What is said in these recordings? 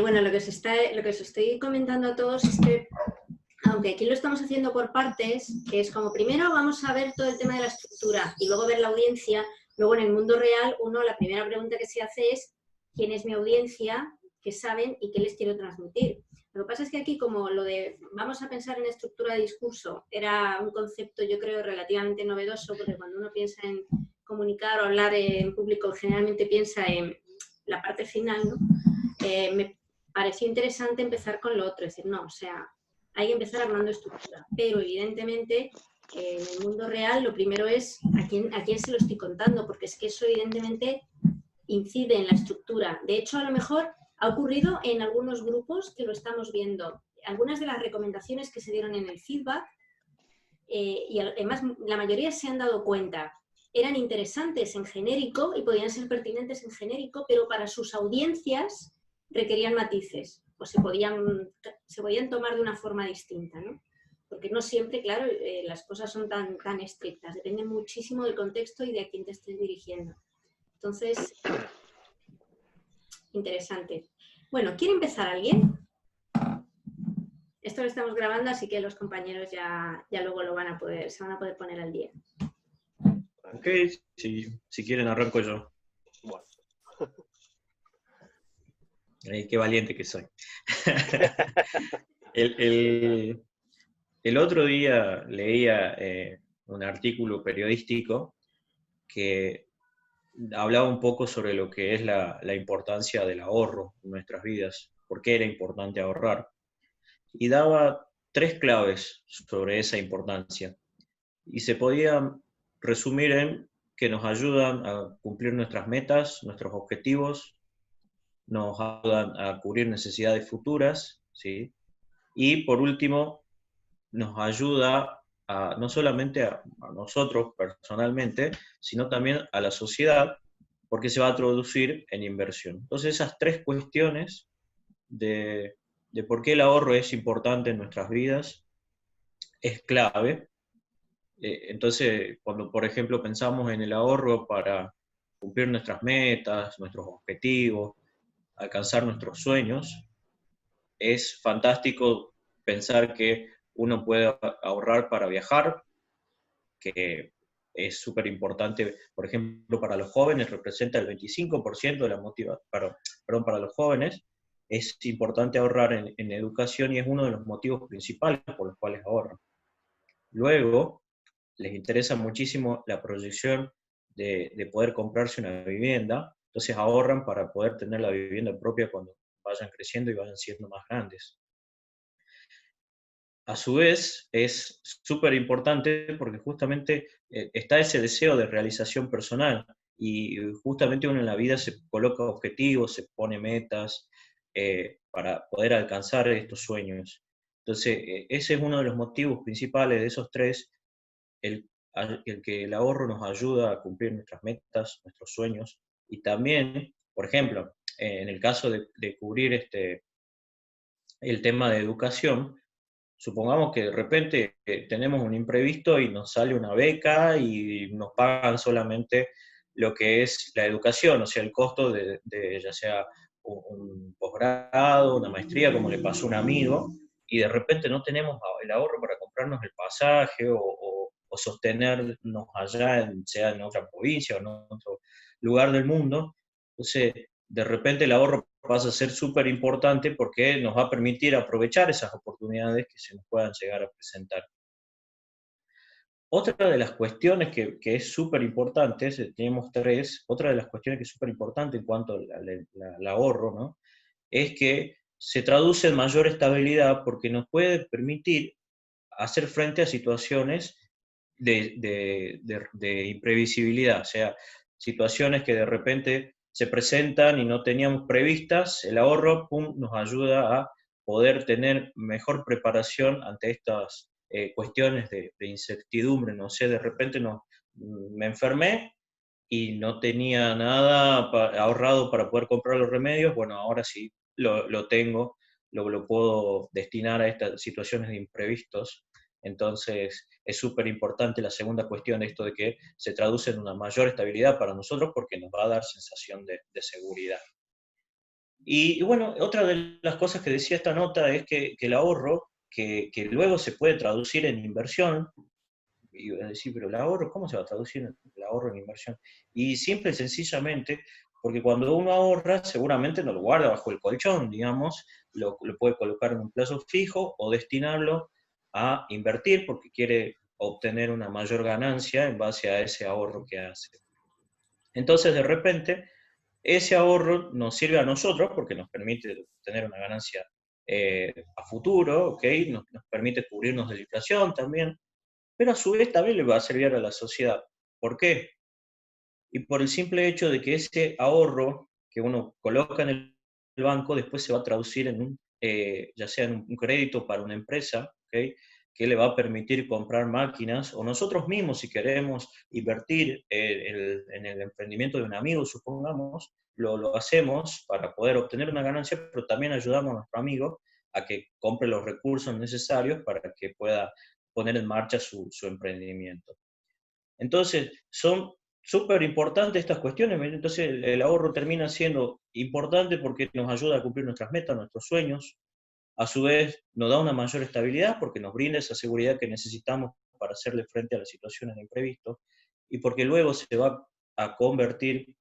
Bueno, lo que os estoy comentando a todos es que, aunque aquí lo estamos haciendo por partes, que es como primero vamos a ver todo el tema de la estructura y luego ver la audiencia, luego en el mundo real la primera pregunta que se hace es ¿quién es mi audiencia? ¿Qué saben y qué les quiero transmitir? Lo que pasa es que aquí, como lo de vamos a pensar en estructura de discurso era un concepto, yo creo, relativamente novedoso, porque cuando uno piensa en comunicar o hablar en público, generalmente piensa en la parte final, ¿no? Me pareció interesante empezar con lo otro, es decir, no, o sea, hay que empezar hablando de estructura, pero evidentemente en el mundo real lo primero es a quién se lo estoy contando, porque es que eso evidentemente incide en la estructura. De hecho, a lo mejor ha ocurrido en algunos grupos que lo estamos viendo. Algunas de las recomendaciones que se dieron en el feedback, y además la mayoría se han dado cuenta, eran interesantes en genérico y podían ser pertinentes en genérico, pero para sus audiencias requerían matices o se podían tomar de una forma distinta, ¿no? Porque no siempre, claro, las cosas son tan estrictas, depende muchísimo del contexto y de a quién te estés dirigiendo. Entonces, interesante. Bueno, ¿quiere empezar alguien? Esto lo estamos grabando, así que los compañeros ya luego se van a poder poner al día. Ok, si quieren arranco yo. Bueno. Qué valiente que soy. el otro día leía un artículo periodístico que hablaba un poco sobre lo que es la importancia del ahorro en nuestras vidas, por qué era importante ahorrar, y daba 3 claves sobre esa importancia. Y se podía resumir en que nos ayudan a cumplir nuestras metas, nuestros objetivos, nos ayudan a cubrir necesidades futuras, ¿sí? Y por último, nos ayuda no solamente a nosotros personalmente, sino también a la sociedad, porque se va a traducir en inversión. Entonces esas 3 cuestiones de por qué el ahorro es importante en nuestras vidas es clave. Entonces, cuando por ejemplo pensamos en el ahorro para cumplir nuestras metas, nuestros objetivos, alcanzar nuestros sueños, es fantástico pensar que uno puede ahorrar para viajar, que es súper importante, por ejemplo, para los jóvenes, representa el 25% de la motivación, para los jóvenes es importante ahorrar en educación y es uno de los motivos principales por los cuales ahorran. Luego, les interesa muchísimo la proyección de poder comprarse una vivienda, entonces ahorran para poder tener la vivienda propia cuando vayan creciendo y vayan siendo más grandes. A su vez, es súper importante porque justamente está ese deseo de realización personal y justamente uno en la vida se coloca objetivos, se pone metas para poder alcanzar estos sueños. Entonces, ese es uno de los motivos principales de esos 3, el que el ahorro nos ayuda a cumplir nuestras metas, nuestros sueños, y también, por ejemplo, en el caso de cubrir el tema de educación, supongamos que de repente tenemos un imprevisto y nos sale una beca y nos pagan solamente lo que es la educación, o sea, el costo de ya sea un posgrado, una maestría, como le pasó a un amigo, y de repente no tenemos el ahorro para comprarnos el pasaje o sostenernos allá, sea en otra provincia o en otro lugar del mundo. Entonces, de repente el ahorro pasa a ser súper importante porque nos va a permitir aprovechar esas oportunidades que se nos puedan llegar a presentar. Otra de las cuestiones que es súper importante, tenemos 3, otra de las cuestiones que es súper importante en cuanto al ahorro, ¿no? Es que se traduce en mayor estabilidad porque nos puede permitir hacer frente a situaciones de imprevisibilidad, o sea, situaciones que de repente se presentan y no teníamos previstas, el ahorro nos ayuda a poder tener mejor preparación ante estas cuestiones de incertidumbre, no sé, de repente me enfermé y no tenía nada ahorrado para poder comprar los remedios, bueno, ahora sí lo tengo, lo puedo destinar a estas situaciones de imprevistos. Entonces, es súper importante la segunda cuestión, esto de que se traduce en una mayor estabilidad para nosotros porque nos va a dar sensación de seguridad. Y bueno, otra de las cosas que decía esta nota es que el ahorro, que luego se puede traducir en inversión, y voy a decir, pero el ahorro, ¿cómo se va a traducir el ahorro en inversión? Y simple y sencillamente, porque cuando uno ahorra, seguramente no lo guarda bajo el colchón, digamos, lo puede colocar en un plazo fijo o destinarlo a invertir porque quiere obtener una mayor ganancia en base a ese ahorro que hace. Entonces, de repente, ese ahorro nos sirve a nosotros porque nos permite tener una ganancia a futuro, ¿ok? Nos permite cubrirnos de la inflación también, pero a su vez también le va a servir a la sociedad. ¿Por qué? Y por el simple hecho de que ese ahorro que uno coloca en el banco después se va a traducir en ya sea en un crédito para una empresa, ¿okay? Que le va a permitir comprar máquinas, o nosotros mismos si queremos invertir en el emprendimiento de un amigo, supongamos, lo hacemos para poder obtener una ganancia, pero también ayudamos a nuestro amigo a que compre los recursos necesarios para que pueda poner en marcha su emprendimiento. Entonces, son súper importantes estas cuestiones, entonces el ahorro termina siendo importante porque nos ayuda a cumplir nuestras metas, nuestros sueños, a su vez nos da una mayor estabilidad porque nos brinda esa seguridad que necesitamos para hacerle frente a las situaciones de imprevisto, y porque luego se va a convertir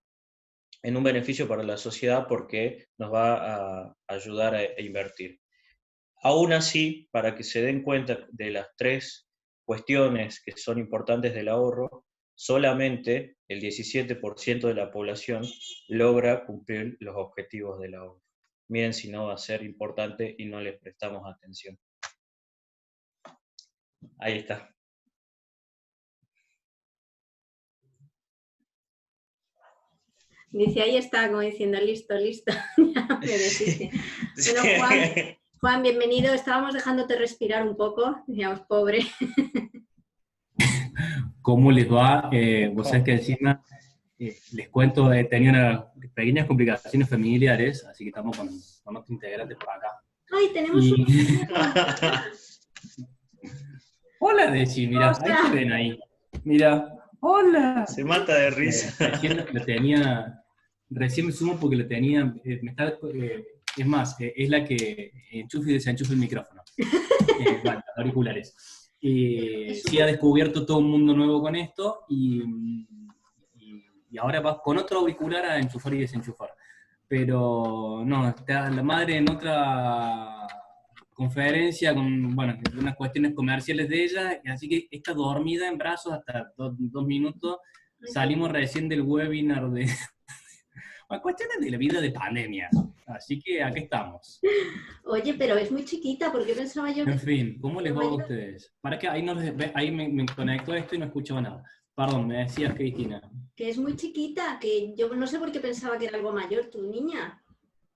en un beneficio para la sociedad porque nos va a ayudar a invertir. Aún así, para que se den cuenta de las tres cuestiones que son importantes del ahorro, solamente el 17% de la población logra cumplir los objetivos del ahorro. Miren si no va a ser importante y no les prestamos atención. Ahí está. Dice, ahí está, como diciendo, listo, listo. Ya me deshice. Bueno, Juan, bienvenido. Estábamos dejándote respirar un poco, digamos, pobre. ¿Cómo les va? Vos sabés que encima, les cuento, he tenido unas pequeñas complicaciones familiares, así que estamos con otros integrantes por acá. ¡Ay, tenemos Y... un... Hola, Desi, mira, ahí te ven ahí. Mira, hola. Se mata de risa. Recién me sumo porque lo tenía, es más, es la que enchufa y desenchufa el micrófono. Bueno, auriculares. Sí ha descubierto todo un mundo nuevo con esto y ahora vas con otro auricular a enchufar y desenchufar. Pero no, está la madre en otra conferencia con, bueno, unas cuestiones comerciales de ella, así que está dormida en brazos hasta 2 minutos. Salimos recién del webinar de cuestiones de la vida de pandemia. Así que aquí estamos. Oye, pero es muy chiquita, porque pensaba yo que... En fin, ¿cómo les va a ustedes? ¿Para qué? Ahí me conectó esto y no escuchaba nada. Perdón, me decías, Cristina. Que es muy chiquita, que yo no sé por qué pensaba que era algo mayor, tu niña.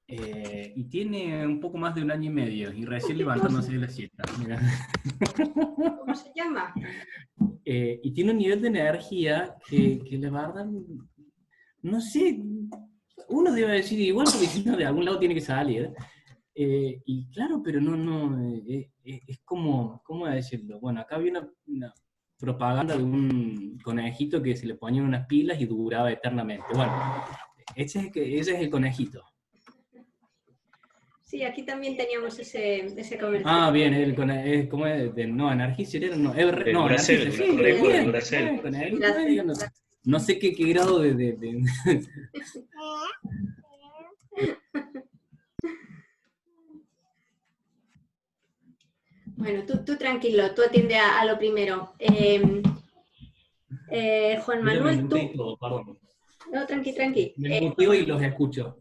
Y tiene un poco más de 1 año y medio, y recién levantándose de la siesta. Mira. ¿Cómo se llama? Y tiene un nivel de energía que la verdad, no sé, uno debe decir, igual porque si no de algún lado tiene que salir. Y claro, pero es como, ¿cómo decirlo? Bueno, acá había una propaganda de un conejito que se le ponían unas pilas y duraba eternamente. Bueno, ese es el conejito. Sí, aquí también teníamos ese comercial. Ah, bien, es como no, Energizer, no, Energizer, sí, no sé qué grado de... Bueno, tú tranquilo, tú atiende a lo primero. Juan Manuel, tú... Perdón. No, tranqui. Me muteo y los escucho.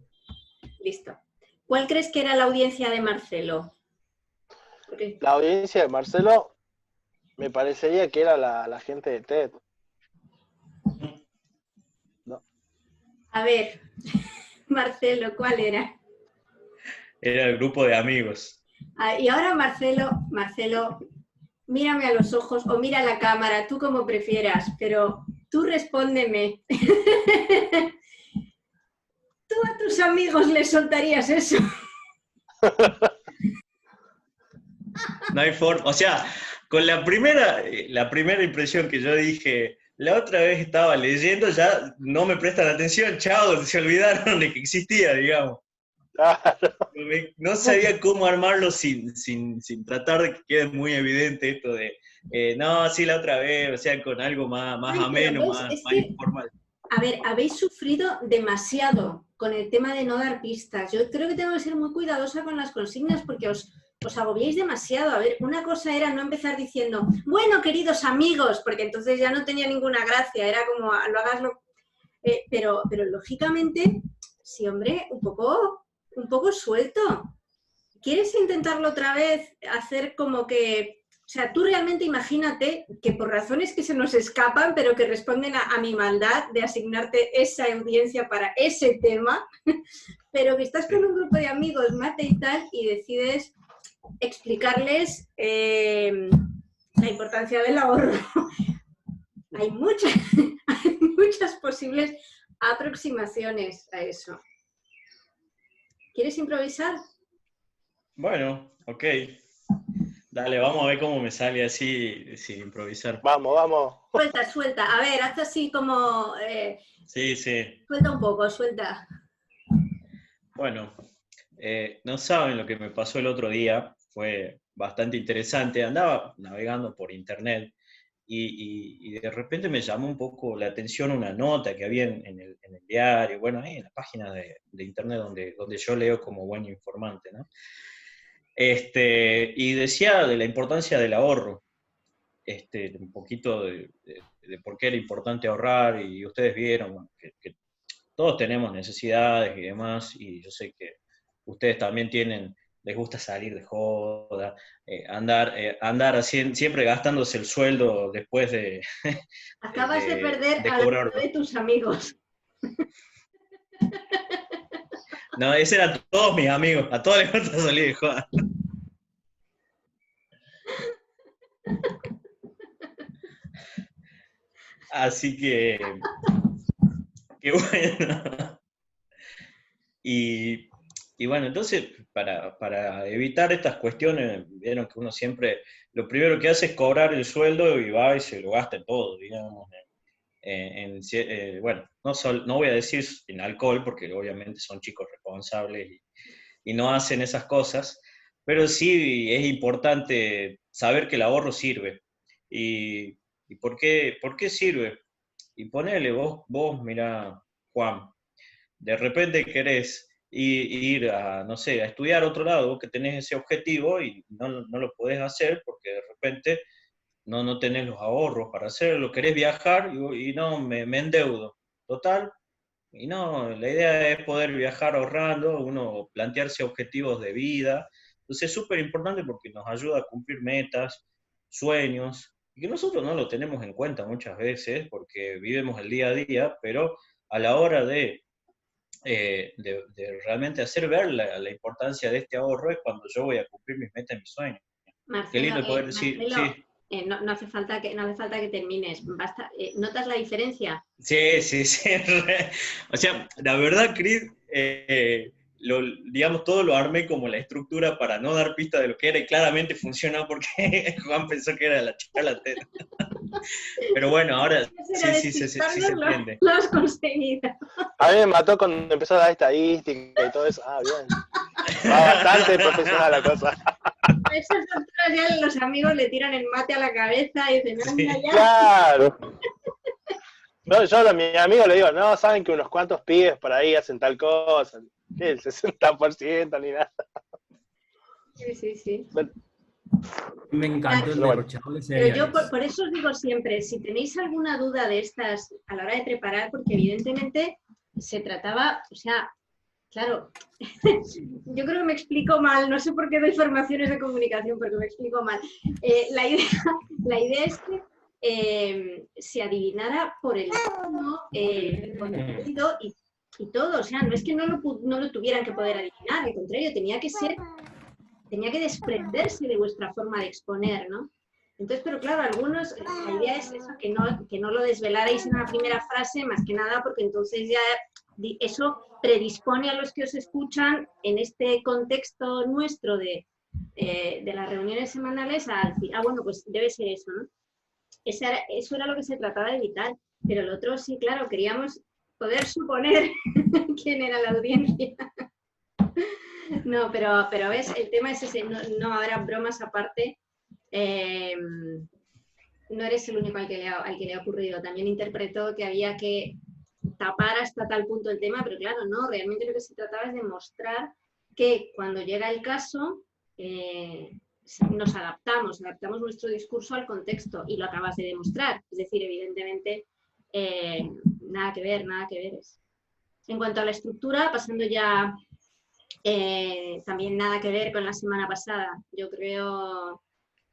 Listo. ¿Cuál crees que era la audiencia de Marcelo? La audiencia de Marcelo me parecería que era la gente de TED. No. A ver, Marcelo, ¿cuál era? Era el grupo de amigos. Y ahora Marcelo, mírame a los ojos o mira a la cámara, tú como prefieras, pero tú respóndeme. ¿Tú a tus amigos les soltarías eso? No hay forma, o sea, con la primera impresión que yo dije, la otra vez estaba leyendo, ya no me prestan atención, chao, se olvidaron de que existía, digamos. Claro. No sabía cómo armarlo sin tratar de que quede muy evidente esto de, no, sí, la otra vez, o sea, con algo más Ay, pero ameno, ¿ves? más Es que, informal. a ver, habéis sufrido demasiado con el tema de no dar pistas. Yo creo que tengo que ser muy cuidadosa con las consignas porque os agobiáis demasiado. A ver, una cosa era no empezar diciendo, bueno, queridos amigos, porque entonces ya no tenía ninguna gracia, era como, lo hagaslo. Pero lógicamente, sí, hombre, un poco suelto. ¿Quieres intentarlo otra vez? Hacer como que... O sea, tú realmente imagínate que por razones que se nos escapan, pero que responden a mi maldad de asignarte esa audiencia para ese tema, pero que estás con un grupo de amigos, mate y tal, y decides explicarles la importancia del ahorro. Hay muchas posibles aproximaciones a eso. ¿Quieres improvisar? Bueno, ok. Dale, vamos a ver cómo me sale así, sin improvisar. Vamos. Suelta. A ver, haz así como... Sí. Suelta un poco, suelta. Bueno, no saben lo que me pasó el otro día, fue bastante interesante. Andaba navegando por internet y de repente me llamó un poco la atención una nota que había en el diario, bueno, ahí en la página de internet donde yo leo como buen informante, ¿no? Y decía de la importancia del ahorro, un poquito de por qué era importante ahorrar, y ustedes vieron, bueno, que todos tenemos necesidades y demás, y yo sé que ustedes también les gusta salir de joda, andar así, siempre gastándose el sueldo después de Acabas de perder de a la cobrarlo. mitad de tus amigos. No, esos eran todos mis amigos, a todos les gusta salir de joda. Así que bueno. Y bueno, entonces, para evitar estas cuestiones, vieron que uno siempre, lo primero que hace es cobrar el sueldo y va y se lo gasta en todo, digamos. Bueno, no voy a decir en alcohol, porque obviamente son chicos responsables y no hacen esas cosas, pero sí es importante saber que el ahorro sirve. ¿Y por qué sirve? Y ponele vos, mira, Juan, de repente querés ir a, no sé, a estudiar a otro lado, vos que tenés ese objetivo y no lo podés hacer porque de repente no tenés los ahorros para hacerlo, querés viajar y no, me endeudo. Total, y no, la idea es poder viajar ahorrando, uno plantearse objetivos de vida. Entonces es súper importante porque nos ayuda a cumplir metas, sueños, y que nosotros no lo tenemos en cuenta muchas veces porque vivimos el día a día, pero a la hora de realmente hacer ver la importancia de este ahorro es cuando yo voy a cumplir mis metas y mis sueños. Marcelo, Qué lindo poder decir, Marcelo, sí. no hace falta que termines. Basta, ¿notas la diferencia? Sí. O sea, la verdad, Chris, digamos, todo lo armé como la estructura para no dar pista de lo que era y claramente funcionó porque Juan pensó que era la charla. Pero bueno, ahora sí se entiende. Lo has conseguido. A mí me mató cuando empezó a dar estadística y todo eso. Ah, bien. Va bastante profesional la cosa. A esas alturas ya los amigos le tiran el mate a la cabeza y dicen, anda ya. Claro. No, yo a mis amigos le digo, no, saben que unos cuantos pibes por ahí hacen tal cosa. ¿Qué? El 60% ni nada. Sí. Me encantó el derrochador de Pero cereales. yo por eso os digo siempre, si tenéis alguna duda de estas a la hora de preparar, porque evidentemente se trataba, o sea, claro, yo creo que me explico mal, no sé por qué doy formaciones de comunicación, porque me explico mal. La idea es que se adivinara por el tono, el contenido y todo, o sea, no es que no lo tuvieran que poder adivinar, al contrario, tenía que desprenderse de vuestra forma de exponer, ¿no? Entonces, pero claro, algunos, la idea es eso, que no lo desvelarais en la primera frase, más que nada, porque entonces ya eso predispone a los que os escuchan en este contexto nuestro de las reuniones semanales a decir, bueno, pues debe ser eso, ¿no? Eso era lo que se trataba de evitar, pero el otro sí, claro, queríamos poder suponer quién era la audiencia. No, pero ves, el tema es ese, no habrá bromas aparte. No eres el único al que le ha ocurrido. También interpretó que había que tapar hasta tal punto el tema, pero claro, no, realmente lo que se trataba es de mostrar que cuando llega el caso nos adaptamos nuestro discurso al contexto y lo acabas de demostrar. Es decir, evidentemente, nada que ver. En cuanto a la estructura, pasando ya también nada que ver con la semana pasada. Yo creo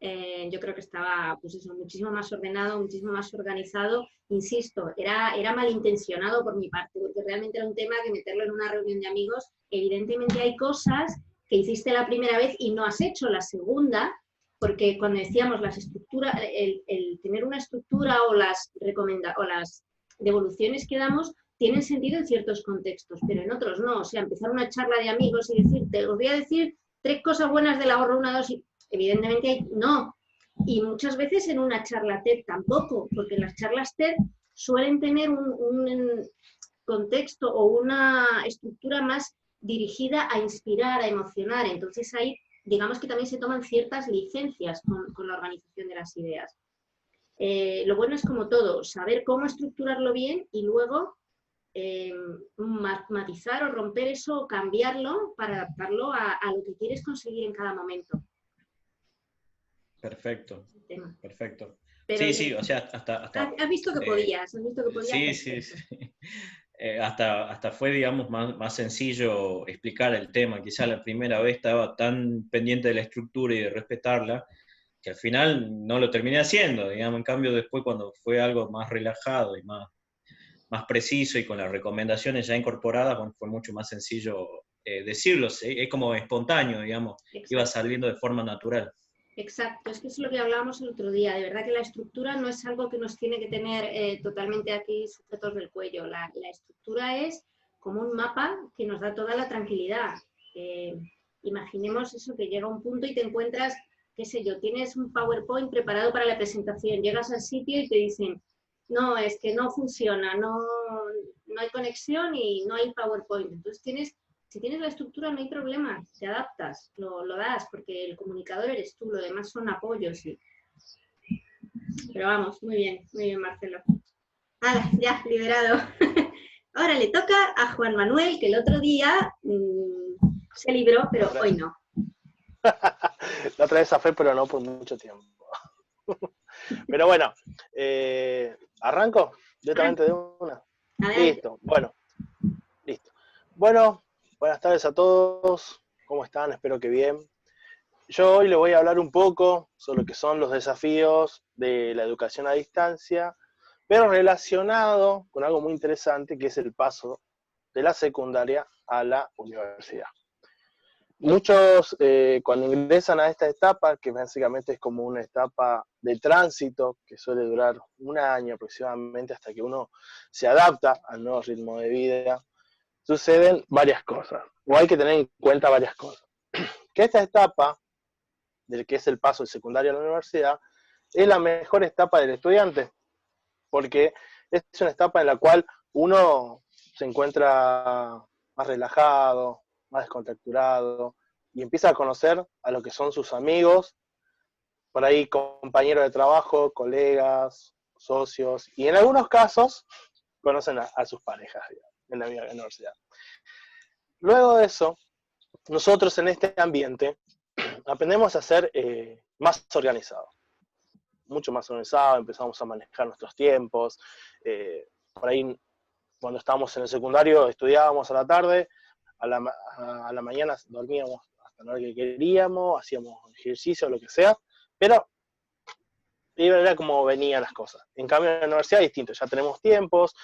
que estaba pues eso, muchísimo más ordenado, muchísimo más organizado. Insisto, era malintencionado por mi parte, porque realmente era un tema que meterlo en una reunión de amigos. Evidentemente hay cosas que hiciste la primera vez y no has hecho la segunda, porque cuando decíamos las estructuras, el tener una estructura o las devoluciones que damos tienen sentido en ciertos contextos, pero en otros no. O sea, empezar una charla de amigos y decirte, os voy a decir 3 cosas buenas del ahorro, 1, 2, y evidentemente no. Y muchas veces en una charla TED tampoco, porque las charlas TED suelen tener un contexto o una estructura más dirigida a inspirar, a emocionar. Entonces ahí, digamos que también se toman ciertas licencias con la organización de las ideas. Lo bueno es como todo, saber cómo estructurarlo bien y luego matizar o romper eso o cambiarlo para adaptarlo a lo que quieres conseguir en cada momento. Perfecto. Pero, Sí, o sea, hasta has visto que podías. Sí. Hasta fue, digamos, más sencillo explicar el tema. Quizá la primera vez estaba tan pendiente de la estructura y de respetarla, que al final no lo terminé haciendo, digamos. En cambio, después cuando fue algo más relajado y más preciso y con las recomendaciones ya incorporadas, bueno, fue mucho más sencillo decirlo. Es como espontáneo, digamos. Exacto. Iba saliendo de forma natural. Exacto, es que es lo que hablábamos el otro día. De verdad que la estructura no es algo que nos tiene que tener totalmente aquí sujetos del cuello. La estructura es como un mapa que nos da toda la tranquilidad. Imaginemos eso, que llega un punto y te encuentras, qué sé yo, tienes un PowerPoint preparado para la presentación, llegas al sitio y te dicen, no, es que no funciona, no hay conexión y no hay PowerPoint. Entonces si tienes la estructura no hay problema, te adaptas, lo das, porque el comunicador eres tú, lo demás son apoyos. Sí. Pero vamos, muy bien, Marcelo. ¡Hala, ya, liberado! Ahora le toca a Juan Manuel, que el otro día se libró, pero hoy no. La otra vez fue, pero no por mucho tiempo. Pero bueno, ¿arranco directamente de una? Listo, bueno, listo. Bueno, buenas tardes a todos, ¿cómo están? Espero que bien. Yo hoy les voy a hablar un poco sobre lo que son los desafíos de la educación a distancia, pero relacionado con algo muy interesante que es el paso de la secundaria a la universidad. Muchos cuando ingresan a esta etapa, que básicamente es como una etapa de tránsito, que suele durar 1 año aproximadamente hasta que uno se adapta al nuevo ritmo de vida, suceden varias cosas, o hay que tener en cuenta varias cosas. Que esta etapa, del que es el paso del secundario a la universidad, es la mejor etapa del estudiante, porque es una etapa en la cual uno se encuentra más relajado, más descontracturado, y empieza a conocer a lo que son sus amigos, por ahí compañeros de trabajo, colegas, socios, y en algunos casos conocen a sus parejas, digamos, en la vida de la universidad. Luego de eso, nosotros en este ambiente aprendemos a ser más organizados, mucho más organizados, empezamos a manejar nuestros tiempos, por ahí cuando estábamos en el secundario estudiábamos a la tarde, a la mañana dormíamos hasta la hora que queríamos, hacíamos ejercicio, lo que sea, pero era como venían las cosas. En cambio en la universidad es distinto, ya tenemos tiempos,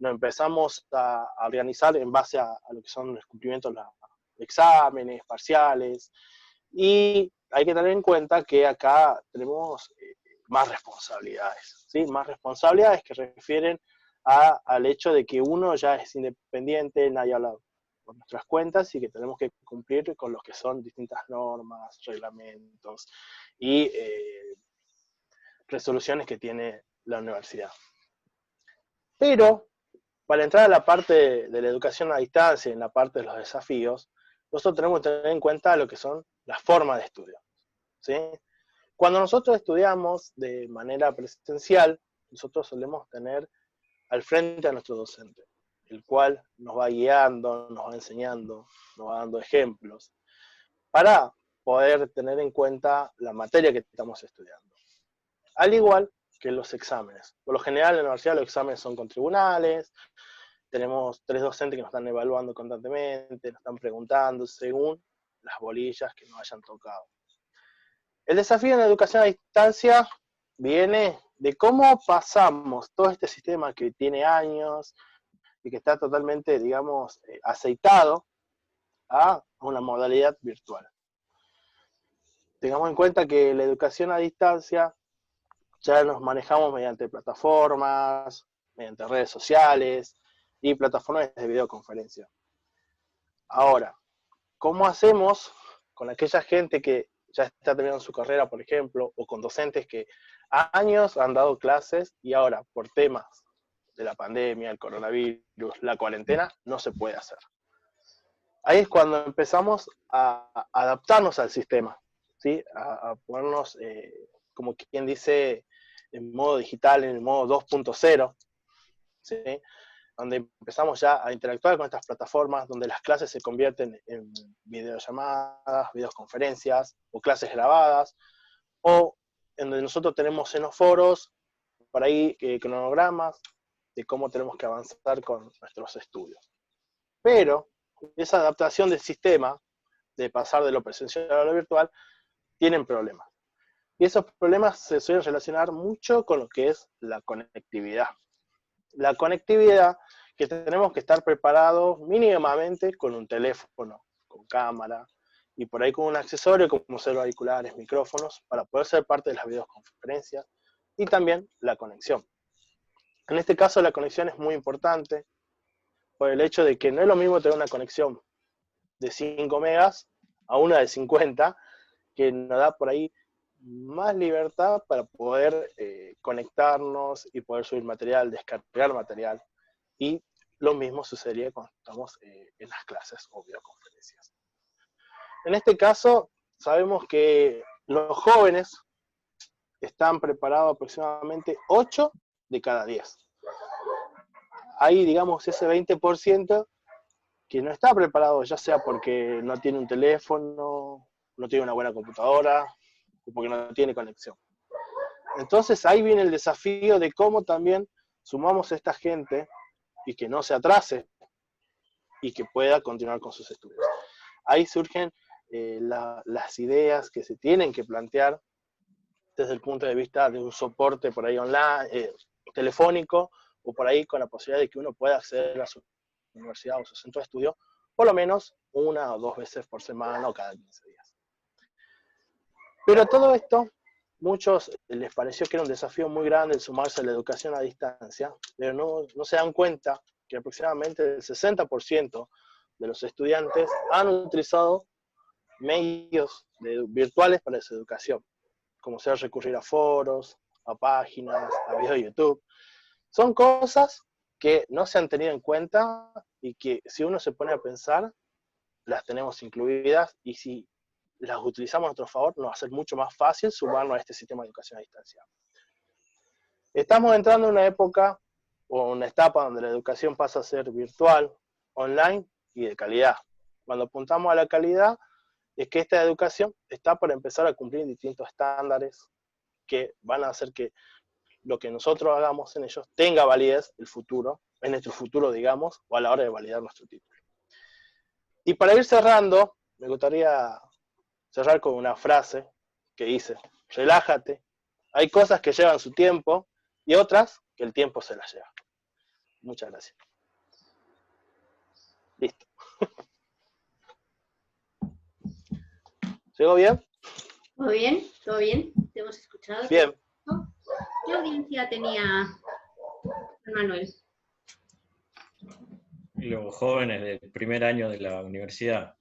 nos empezamos a organizar en base a lo que son los cumplimientos de exámenes, parciales, y hay que tener en cuenta que acá tenemos más responsabilidades, ¿sí? Más responsabilidades que refieren al hecho de que uno ya es independiente, nadie habla por nuestras cuentas y que tenemos que cumplir con lo que son distintas normas, reglamentos y resoluciones que tiene la universidad. Pero para entrar a la parte de la educación a distancia, en la parte de los desafíos, nosotros tenemos que tener en cuenta lo que son las formas de estudio, ¿sí? Cuando nosotros estudiamos de manera presencial, nosotros solemos tener al frente a nuestro docente, el cual nos va guiando, nos va enseñando, nos va dando ejemplos, para poder tener en cuenta la materia que estamos estudiando. Al igual que los exámenes. Por lo general en la universidad los exámenes son con tribunales, tenemos 3 docentes que nos están evaluando constantemente, nos están preguntando según las bolillas que nos hayan tocado. El desafío en la educación a distancia viene de cómo pasamos todo este sistema que tiene años y que está totalmente, digamos, aceitado a una modalidad virtual. Tengamos en cuenta que la educación a distancia ya nos manejamos mediante plataformas, mediante redes sociales y plataformas de videoconferencia. Ahora, ¿cómo hacemos con aquella gente que ya está terminando su carrera, por ejemplo, o con docentes que años han dado clases y ahora, por temas de la pandemia, el coronavirus, la cuarentena, no se puede hacer? Ahí es cuando empezamos a adaptarnos al sistema, ¿sí? A ponernos, como quien dice, en modo digital, en el modo 2.0, ¿sí? Donde empezamos ya a interactuar con estas plataformas, donde las clases se convierten en videollamadas, videoconferencias, o clases grabadas, o en donde nosotros tenemos en los foros, por ahí, cronogramas de cómo tenemos que avanzar con nuestros estudios. Pero esa adaptación del sistema, de pasar de lo presencial a lo virtual, tienen problemas. Y esos problemas se suelen relacionar mucho con lo que es la conectividad. La conectividad, que tenemos que estar preparados mínimamente con un teléfono, con cámara, y por ahí con un accesorio como ser auriculares, micrófonos, para poder ser parte de las videoconferencias, y también la conexión. En este caso la conexión es muy importante, por el hecho de que no es lo mismo tener una conexión de 5 megas a una de 50, que nos da por ahí más libertad para poder conectarnos y poder subir material, descargar material, y lo mismo sucedería cuando estamos en las clases o videoconferencias. En este caso, sabemos que los jóvenes están preparados aproximadamente 8 de cada 10. Hay, digamos, ese 20% que no está preparado, ya sea porque no tiene un teléfono, no tiene una buena computadora, o porque no tiene conexión. Entonces ahí viene el desafío de cómo también sumamos a esta gente y que no se atrase y que pueda continuar con sus estudios. Ahí surgen las ideas que se tienen que plantear desde el punto de vista de un soporte por ahí online, telefónico, o por ahí con la posibilidad de que uno pueda acceder a su universidad o su centro de estudio por lo menos 1 o 2 veces por semana o cada 15 días. Pero todo esto, muchos les pareció que era un desafío muy grande el sumarse a la educación a distancia, pero no se dan cuenta que aproximadamente el 60% de los estudiantes han utilizado medios virtuales para su educación, como sea recurrir a foros, a páginas, a videos de YouTube. Son cosas que no se han tenido en cuenta y que si uno se pone a pensar, las tenemos incluidas, y si las utilizamos a nuestro favor, nos va a ser mucho más fácil sumarnos a este sistema de educación a distancia. Estamos entrando en una época o una etapa donde la educación pasa a ser virtual, online y de calidad. Cuando apuntamos a la calidad, es que esta educación está para empezar a cumplir distintos estándares que van a hacer que lo que nosotros hagamos en ellos tenga validez en nuestro futuro, digamos, o a la hora de validar nuestro título. Y para ir cerrando, me gustaría cerrar con una frase que dice: relájate, hay cosas que llevan su tiempo y otras que el tiempo se las lleva. Muchas gracias. Listo. ¿Llegó bien? ¿Todo bien? ¿Todo bien? ¿Te hemos escuchado? Bien. ¿Qué audiencia tenía Manuel? Los jóvenes del primer año de la universidad.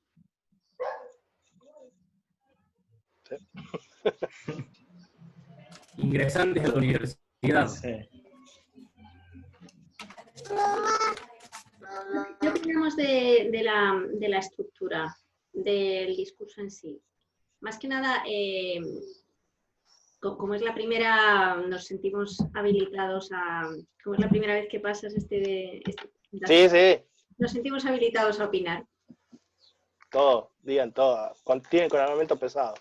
Sí. Ingresantes a la universidad. Sí. ¿Qué opinamos de la estructura? del discurso en sí. Más que nada, como es la primera, nos sentimos habilitados como es la primera vez que pasas Sí, sí. Nos sentimos habilitados a opinar. Todo, digan todo. Tienen con armamento pesado.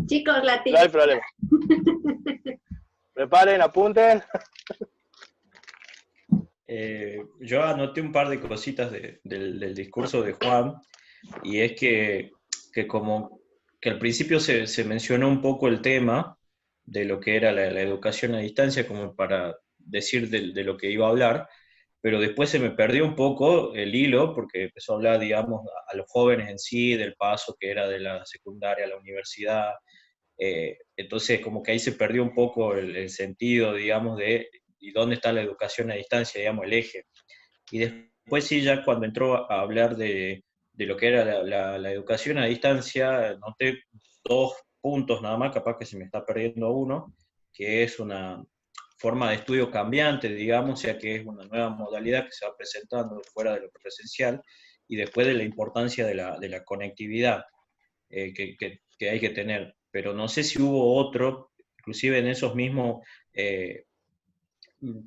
Chicos, la No hay problema. Preparen, apunten. Yo anoté un par de cositas del discurso de Juan, y es que como que al principio se mencionó un poco el tema de lo que era la educación a distancia, como para decir de lo que iba a hablar, pero después se me perdió un poco el hilo, porque empezó a hablar, digamos, a los jóvenes en sí, del paso que era de la secundaria a la universidad. Entonces, como que ahí se perdió un poco el sentido, digamos, de y dónde está la educación a distancia, digamos, el eje. Y después sí, ya cuando entró a hablar de lo que era la educación a distancia, noté 2 puntos nada más, capaz que se me está perdiendo uno, que es una forma de estudio cambiante, digamos, ya que es una nueva modalidad que se va presentando fuera de lo presencial, y después de la importancia de la conectividad que hay que tener. Pero no sé si hubo otro, inclusive en esos mismos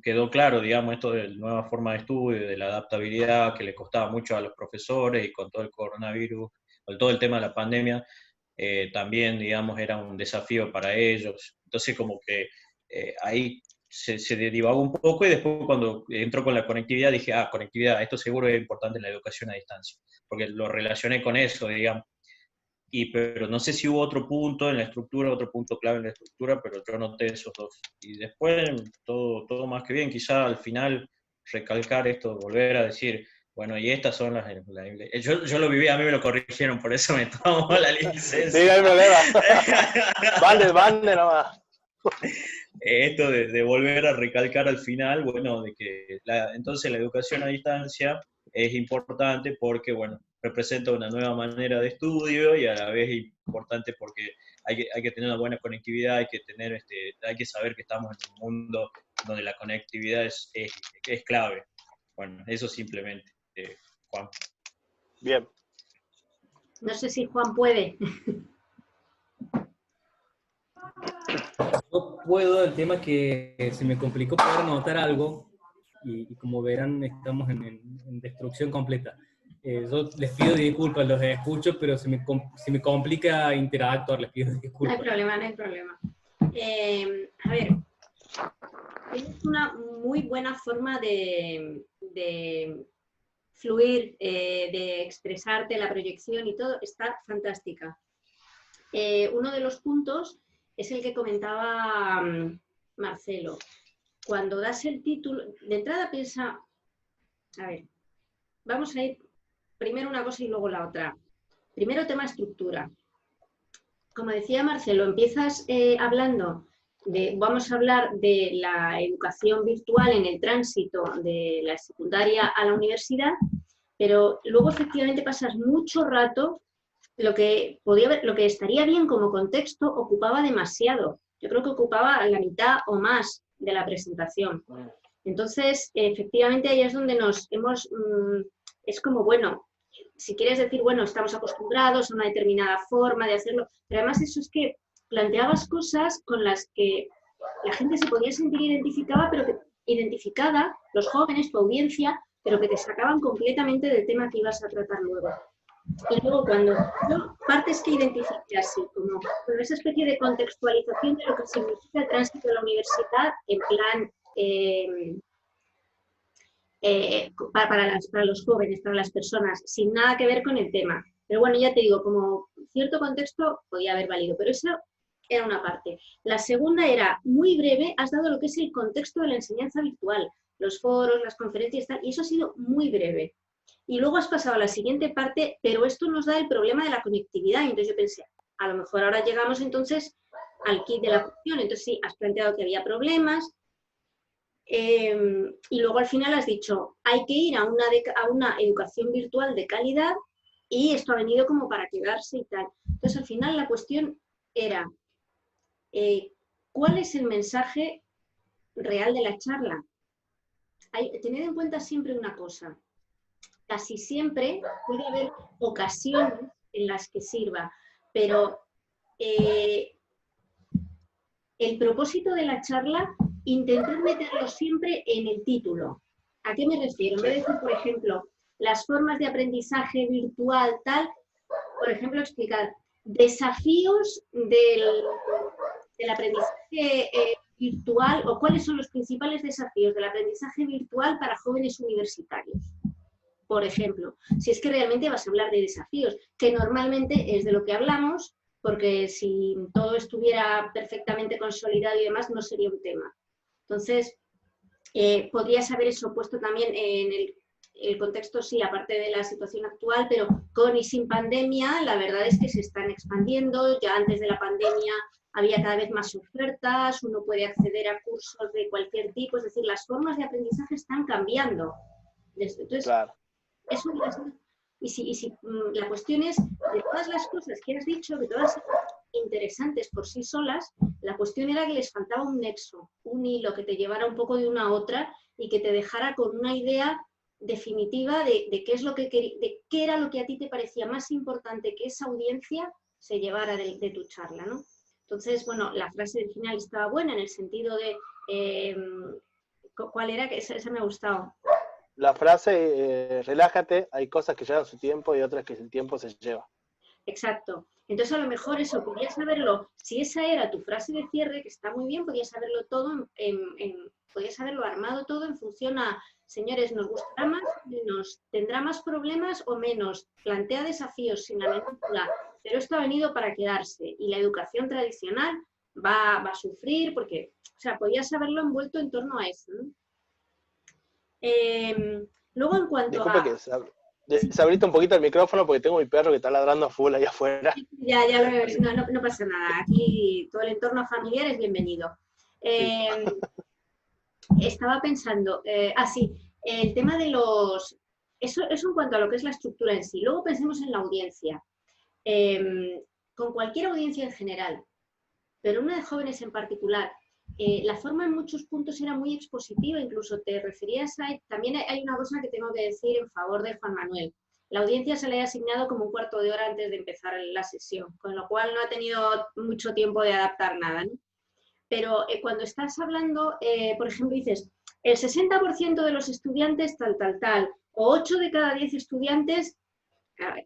quedó claro, digamos, esto de la nueva forma de estudio, de la adaptabilidad que le costaba mucho a los profesores, y con todo el coronavirus, con todo el tema de la pandemia, también, digamos, era un desafío para ellos. Entonces, como que ahí se derivaba un poco, y después cuando entró con la conectividad dije, conectividad, esto seguro es importante en la educación a distancia, porque lo relacioné con eso, digamos. Pero no sé si hubo otro punto en la estructura, otro punto clave en la estructura, pero yo noté esos dos. Y después todo más que bien, quizá al final recalcar esto, volver a decir, bueno, y estas son las... Yo lo viví, a mí me lo corrigieron, por eso me tomo la licencia. Sí, no hay problema. Bande nomás. Esto de volver a recalcar al final, bueno, de que entonces la educación a distancia es importante porque, bueno, representa una nueva manera de estudio, y a la vez es importante porque hay que tener una buena conectividad, hay que saber que estamos en un mundo donde la conectividad es clave. Bueno, eso simplemente, Juan. Bien. No sé si Juan puede. Yo puedo, el tema es que se me complicó poder anotar algo, y como verán estamos en destrucción completa. Yo les pido disculpas, los escucho, pero se me complica interactuar, les pido disculpas. No hay problema. A ver, es una muy buena forma de fluir, de expresarte, la proyección y todo, está fantástica. Uno de los puntos es el que comentaba Marcelo. Cuando das el título, de entrada piensa, a ver, vamos a ir primero una cosa y luego la otra. Primero, tema estructura. Como decía Marcelo, empiezas hablando vamos a hablar de la educación virtual en el tránsito de la secundaria a la universidad, pero luego efectivamente pasas mucho rato, lo que estaría bien como contexto ocupaba demasiado. Yo creo que ocupaba la mitad o más de la presentación. Entonces, efectivamente, ahí es donde es como, bueno, si quieres decir, bueno, estamos acostumbrados a una determinada forma de hacerlo, pero además eso es que planteabas cosas con las que la gente se podía sentir identificada, los jóvenes, tu audiencia, pero que te sacaban completamente del tema que ibas a tratar luego. Y luego cuando partes que identifique así, como esa especie de contextualización de lo que significa el tránsito de la universidad, en plan para los jóvenes, para las personas, sin nada que ver con el tema. Pero bueno, ya te digo, como cierto contexto podía haber valido, pero eso era una parte. La segunda era muy breve, has dado lo que es el contexto de la enseñanza virtual, los foros, las conferencias, tal, y eso ha sido muy breve. Y luego has pasado a la siguiente parte, pero esto nos da el problema de la conectividad. Y entonces yo pensé, a lo mejor ahora llegamos entonces al kit de la cuestión. Entonces sí, has planteado que había problemas. Y luego al final has dicho, hay que ir a una educación virtual de calidad, y esto ha venido como para quedarse y tal. Entonces al final la cuestión era, ¿cuál es el mensaje real de la charla? Tened en cuenta siempre una cosa. casi siempre puede haber ocasiones en las que sirva, pero el propósito de la charla, intentar meterlo siempre en el título. ¿A qué me refiero? En vez de decir, por ejemplo, las formas de aprendizaje virtual, tal, por ejemplo, explicar desafíos del aprendizaje virtual, o cuáles son los principales desafíos del aprendizaje virtual para jóvenes universitarios. Por ejemplo, si es que realmente vas a hablar de desafíos, que normalmente es de lo que hablamos, porque si todo estuviera perfectamente consolidado y demás, no sería un tema. Entonces, podrías haber eso puesto también en el contexto, sí, aparte de la situación actual, pero con y sin pandemia, la verdad es que se están expandiendo. Ya antes de la pandemia había cada vez más ofertas, uno puede acceder a cursos de cualquier tipo, es decir, las formas de aprendizaje están cambiando. Entonces, claro. eso, y si la cuestión es, de todas las cosas que has dicho, que todas son interesantes por sí solas, la cuestión era que les faltaba un nexo, un hilo que te llevara un poco de una a otra y que te dejara con una idea definitiva de qué es lo que de qué era lo que a ti te parecía más importante que esa audiencia se llevara de tu charla, ¿no? Entonces, bueno, la frase del final estaba buena en el sentido de ¿cuál era? Que esa me ha gustado. La frase, relájate, hay cosas que llevan su tiempo y otras que el tiempo se lleva. Exacto. Entonces, a lo mejor eso, podías saberlo, si esa era tu frase de cierre, que está muy bien, podías saberlo todo, podías haberlo armado todo en función a, señores, ¿nos gustará más, menos, tendrá más problemas o menos? Plantea desafíos sin la menor duda, pero esto ha venido para quedarse y la educación tradicional va a sufrir porque, o sea, podías haberlo envuelto en torno a eso, ¿no? Luego, en cuanto Disculpe que deshabilita un poquito el micrófono porque tengo mi perro que está ladrando a full ahí afuera. Ya lo veo. No pasa nada. Aquí todo el entorno familiar es bienvenido. Estaba pensando, sí, el tema de los... Eso en cuanto a lo que es la estructura en sí. Luego pensemos en la audiencia. Con cualquier audiencia en general, pero una de jóvenes en particular, la forma en muchos puntos era muy expositiva, incluso te referías a... También hay una cosa que tengo que decir en favor de Juan Manuel. La audiencia se le ha asignado como un cuarto de hora antes de empezar la sesión, con lo cual no ha tenido mucho tiempo de adaptar nada, ¿no? Pero cuando estás hablando, por ejemplo, dices, el 60% de los estudiantes tal, o 8 de cada 10 estudiantes,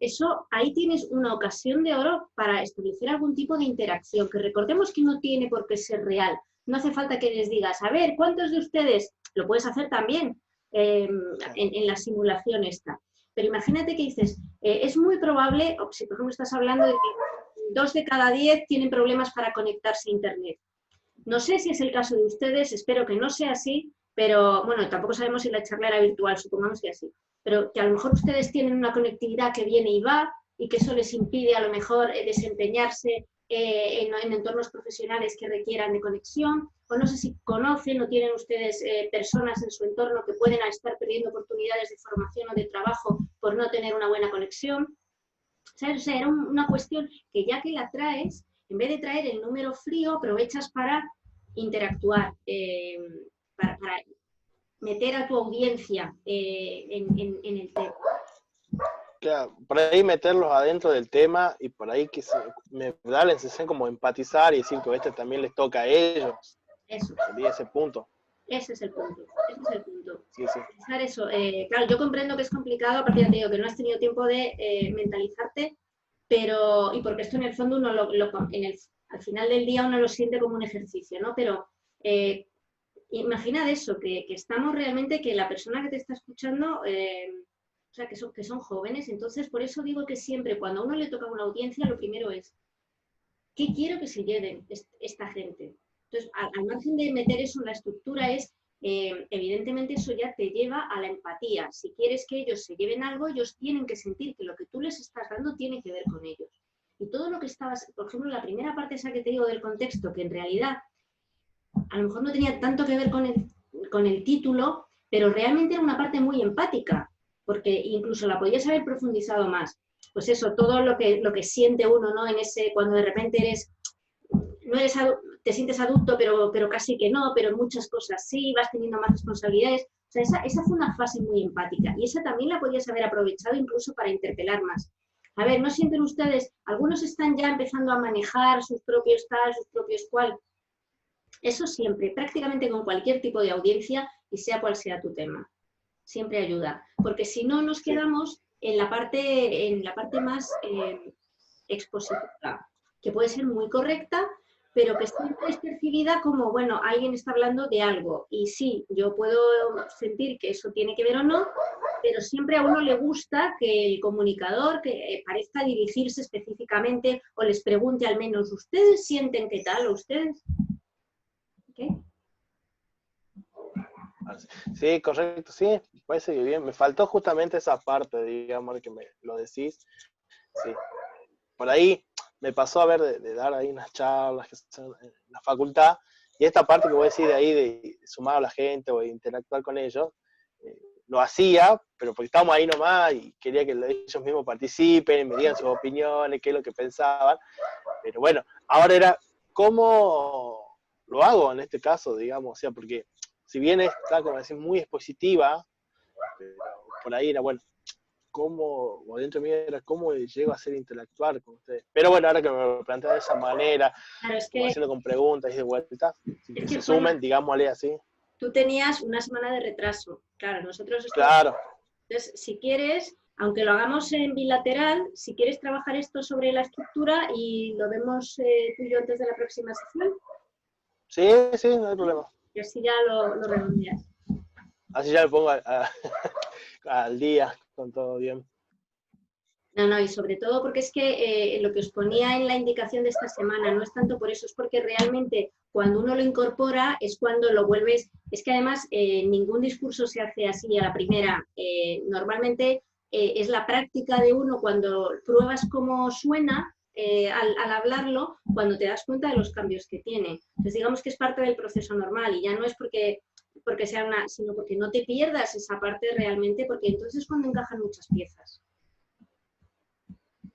eso, ahí tienes una ocasión de oro para establecer algún tipo de interacción, que recordemos que no tiene por qué ser real. No hace falta que les digas, a ver, ¿cuántos de ustedes? Lo puedes hacer también en la simulación esta. Pero imagínate que dices, es muy probable, o si por ejemplo estás hablando de que 2 de cada 10 tienen problemas para conectarse a Internet. No sé si es el caso de ustedes, espero que no sea así, pero bueno, tampoco sabemos si la charla era virtual, supongamos que así. Pero que a lo mejor ustedes tienen una conectividad que viene y va y que eso les impide a lo mejor desempeñarse en entornos profesionales que requieran de conexión, o no sé si conocen o tienen ustedes personas en su entorno que pueden estar perdiendo oportunidades de formación o de trabajo por no tener una buena conexión. ¿Sabes? O sea, era una cuestión que ya que la traes, en vez de traer el número frío, aprovechas para interactuar, para meter a tu audiencia en el tema. Claro, por ahí meterlos adentro del tema y por ahí que me da la sensación como empatizar y decir que este también les toca a ellos. Eso. Sería ese punto. Ese es el punto. Sí. Pensar eso. Claro, yo comprendo que es complicado, a partir de digo que no has tenido tiempo de mentalizarte, pero, y porque esto en el fondo uno al final del día uno lo siente como un ejercicio, ¿no? Pero imagina de eso, que estamos realmente, que la persona que te está escuchando, o sea, que son jóvenes, entonces por eso digo que siempre cuando a uno le toca una audiencia, lo primero es, ¿qué quiero que se lleven esta gente? Entonces, al margen de meter eso en la estructura es, evidentemente eso ya te lleva a la empatía. Si quieres que ellos se lleven algo, ellos tienen que sentir que lo que tú les estás dando tiene que ver con ellos. Y todo lo que estabas, por ejemplo, la primera parte esa que te digo del contexto, que en realidad a lo mejor no tenía tanto que ver con el título, pero realmente era una parte muy empática, porque incluso la podías haber profundizado más. Pues eso, todo lo que siente uno, ¿no? En ese, cuando de repente te sientes adulto, pero casi que no, pero en muchas cosas sí, vas teniendo más responsabilidades. O sea, esa fue una fase muy empática y esa también la podías haber aprovechado incluso para interpelar más. A ver, ¿no sienten ustedes? Algunos están ya empezando a manejar sus propios tal, sus propios cual. Eso siempre, prácticamente con cualquier tipo de audiencia y sea cual sea tu tema. Siempre ayuda. Porque si no, nos quedamos en la parte más expositiva, que puede ser muy correcta, pero que siempre es percibida como, bueno, alguien está hablando de algo. Y sí, yo puedo sentir que eso tiene que ver o no, pero siempre a uno le gusta que el comunicador que parezca dirigirse específicamente o les pregunte al menos, ¿ustedes sienten qué tal o ustedes? ¿Qué? Sí, correcto, sí, parece que bien. Me faltó justamente esa parte, digamos, que me lo decís. Sí. Por ahí me pasó a ver de dar ahí unas charlas que son en la facultad, y esta parte que voy a decir de ahí, de sumar a la gente o de interactuar con ellos, lo hacía, pero porque estábamos ahí nomás y quería que ellos mismos participen, me digan sus opiniones, qué es lo que pensaban. Pero bueno, ahora era cómo lo hago en este caso, digamos, o sea, porque si bien está, como decir, muy expositiva, pero por ahí era, bueno, cómo, o dentro mío era cómo llego a hacer interactuar con ustedes. Pero bueno, ahora que me lo plantea de esa manera, claro, es como que, haciendo con preguntas y de vuelta, que se que sumen, digámosle así. Tú tenías una semana de retraso. Claro, nosotros Claro. Entonces, si quieres, aunque lo hagamos en bilateral, si quieres trabajar esto sobre la estructura y lo vemos tú y yo antes de la próxima sesión. Sí, sí, no hay problema. Y así ya lo redondeas. Así ya me pongo al día con todo bien. No, y sobre todo porque es que lo que os ponía en la indicación de esta semana no es tanto por eso, es porque realmente cuando uno lo incorpora es cuando lo vuelves, es que además ningún discurso se hace así a la primera. Normalmente es la práctica de uno cuando pruebas cómo suena al hablarlo, cuando te das cuenta de los cambios que tiene. Entonces digamos que es parte del proceso normal y ya no es porque sea una, sino porque no te pierdas esa parte realmente, porque entonces es cuando encajan muchas piezas.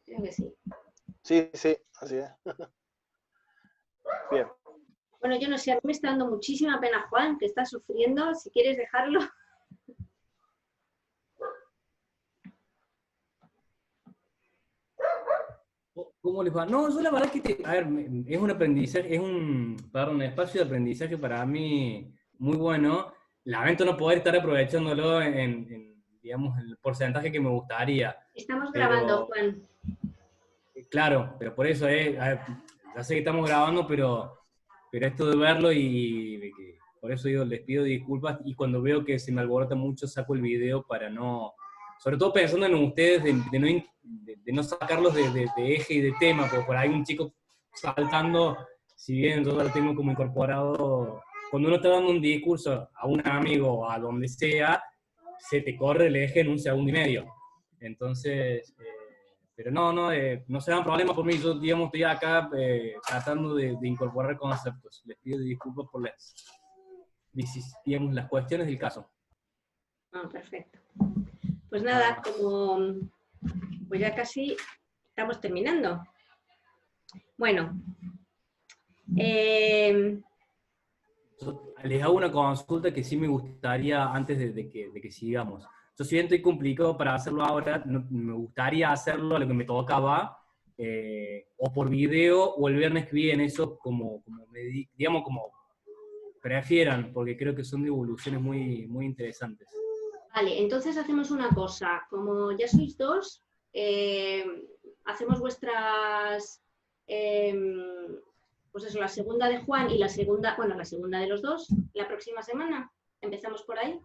Creo que sí. Sí, sí, así es. Bien. Bueno, yo no sé, a mí me está dando muchísima pena Juan, que está sufriendo, si quieres dejarlo. ¿Cómo les va? No, yo la verdad que, a ver, es un aprendizaje, es un espacio de aprendizaje para mí muy bueno. Lamento no poder estar aprovechándolo digamos, el porcentaje que me gustaría. Estamos grabando, Juan. Claro, pero por eso, a ver, ya sé que estamos grabando, pero esto de verlo por eso digo, les pido disculpas y cuando veo que se me alborota mucho saco el video para no, sobre todo pensando en ustedes, de no sacarlos de eje y de tema, porque por ahí un chico saltando, si bien yo lo tengo como incorporado, cuando uno está dando un discurso a un amigo o a donde sea, se te corre el eje en un segundo y medio. Entonces, pero no se dan problemas por mí, yo digamos estoy acá tratando de incorporar conceptos. Les pido disculpas por digamos, las cuestiones del caso. Ah, perfecto. Pues nada, como pues ya casi estamos terminando. Bueno. Les hago una consulta que sí me gustaría antes de que sigamos. Yo si bien estoy complicado para hacerlo ahora, me gustaría hacerlo a lo que me tocaba, o por video o el viernes que viene, eso digamos como prefieran, porque creo que son devoluciones muy, muy interesantes. Vale, entonces hacemos una cosa, como ya sois dos, hacemos vuestras, pues eso, la segunda de Juan y la segunda de los dos, la próxima semana. ¿Empezamos por ahí?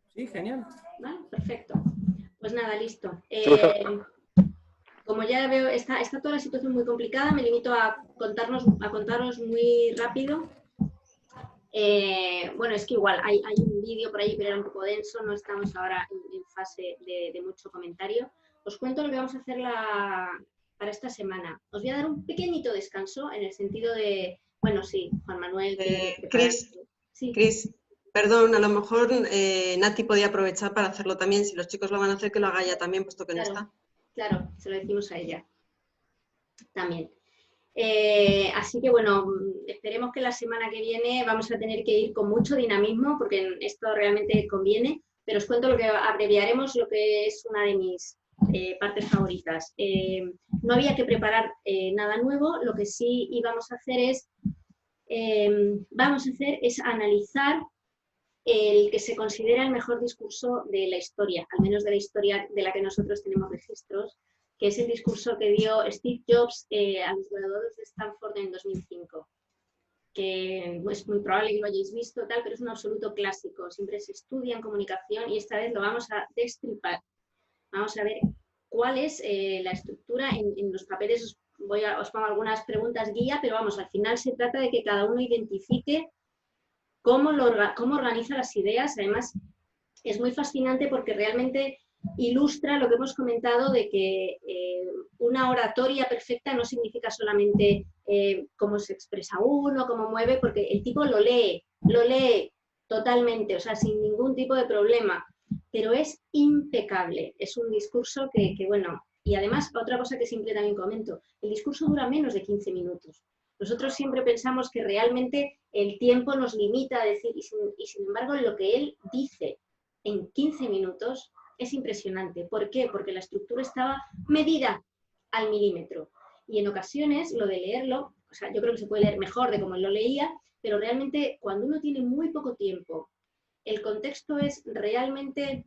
Sí, genial. Vale, perfecto. Pues nada, listo. Como ya veo, está toda la situación muy complicada, me limito a contaros muy rápido. Bueno, es que igual hay un vídeo por ahí, pero era un poco denso, no estamos ahora en fase de mucho comentario. Os cuento lo que vamos a hacer para esta semana. Os voy a dar un pequeñito descanso en el sentido de, bueno, sí, Juan Manuel. Cris, perdón, a lo mejor Nati podía aprovechar para hacerlo también. Si los chicos lo van a hacer, que lo haga ella también, puesto que no está. Claro, se lo decimos a ella también. Así que bueno, esperemos que la semana que viene vamos a tener que ir con mucho dinamismo, porque esto realmente conviene, pero os cuento lo que abreviaremos, lo que es una de mis partes favoritas. No había que preparar nada nuevo, lo que sí íbamos a hacer es analizar el que se considera el mejor discurso de la historia, al menos de la historia de la que nosotros tenemos registros, que es el discurso que dio Steve Jobs a los graduados de Stanford en 2005, que es muy probable que lo hayáis visto, tal, pero es un absoluto clásico, siempre se estudia en comunicación y esta vez lo vamos a destripar. Vamos a ver cuál es la estructura en los papeles. Os pongo algunas preguntas guía, pero vamos, al final se trata de que cada uno identifique cómo organiza las ideas. Además, es muy fascinante porque realmente ilustra lo que hemos comentado de que una oratoria perfecta no significa solamente cómo se expresa uno, cómo mueve, porque el tipo lo lee totalmente, o sea, sin ningún tipo de problema, pero es impecable. Es un discurso que bueno, y además, otra cosa que siempre también comento, el discurso dura menos de 15 minutos. Nosotros siempre pensamos que realmente el tiempo nos limita a decir, y sin embargo, lo que él dice en 15 minutos es impresionante. ¿Por qué? Porque la estructura estaba medida al milímetro. Y en ocasiones, lo de leerlo, o sea, yo creo que se puede leer mejor de como él lo leía, pero realmente cuando uno tiene muy poco tiempo, el contexto es realmente,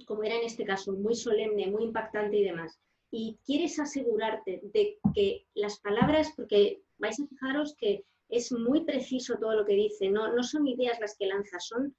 como era en este caso, muy solemne, muy impactante y demás, y quieres asegurarte de que las palabras, porque vais a fijaros que es muy preciso todo lo que dice, no son ideas las que lanza, son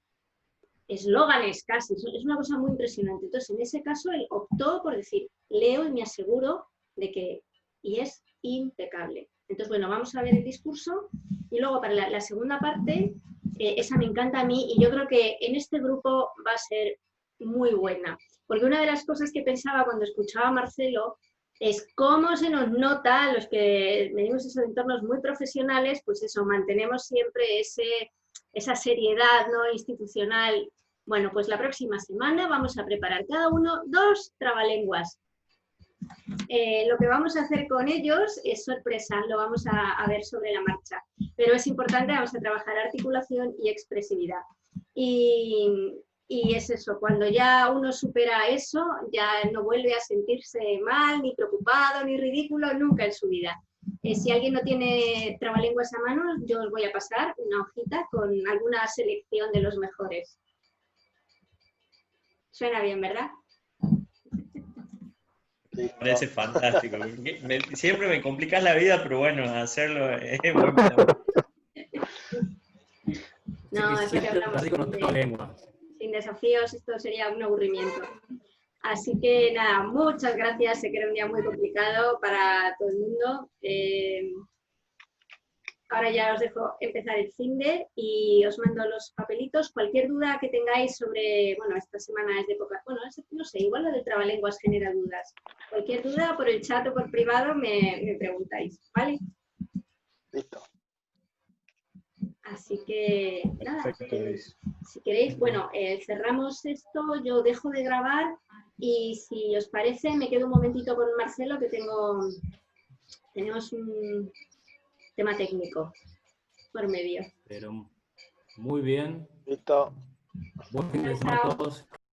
eslóganes casi, es una cosa muy impresionante. Entonces, en ese caso, él optó por decir, leo y me aseguro de que, y es impecable. Entonces, bueno, vamos a ver el discurso, y luego para la segunda parte, esa me encanta a mí, y yo creo que en este grupo va a ser muy buena, porque una de las cosas que pensaba cuando escuchaba a Marcelo es cómo se nos nota, los que venimos de esos entornos muy profesionales, pues eso, mantenemos siempre esa seriedad, ¿no?, institucional. Bueno, pues la próxima semana vamos a preparar cada uno 2 trabalenguas. Lo que vamos a hacer con ellos es sorpresa, lo vamos a ver sobre la marcha, pero es importante, vamos a trabajar articulación y expresividad. Y es eso, cuando ya uno supera eso, ya no vuelve a sentirse mal, ni preocupado, ni ridículo, nunca en su vida. Si alguien no tiene trabalenguas a mano, yo os voy a pasar una hojita con alguna selección de los mejores. Suena bien, ¿verdad? Me parece fantástico. Siempre me complicas la vida, pero bueno, hacerlo es muy bueno. No, es lo que hablamos. Sin desafíos esto sería un aburrimiento. Así que nada, muchas gracias. Sé que era un día muy complicado para todo el mundo. Ahora ya os dejo empezar el finde y os mando los papelitos. Cualquier duda que tengáis sobre, bueno, esta semana es de poca, bueno, no sé, igual lo del trabalenguas genera dudas. Cualquier duda por el chat o por privado me preguntáis, ¿vale? Listo. Así que nada, si queréis, bueno, cerramos esto, yo dejo de grabar y si os parece me quedo un momentito con Marcelo que tenemos un tema técnico por medio. Pero muy bien. Listo. Buen fin de semana a todos.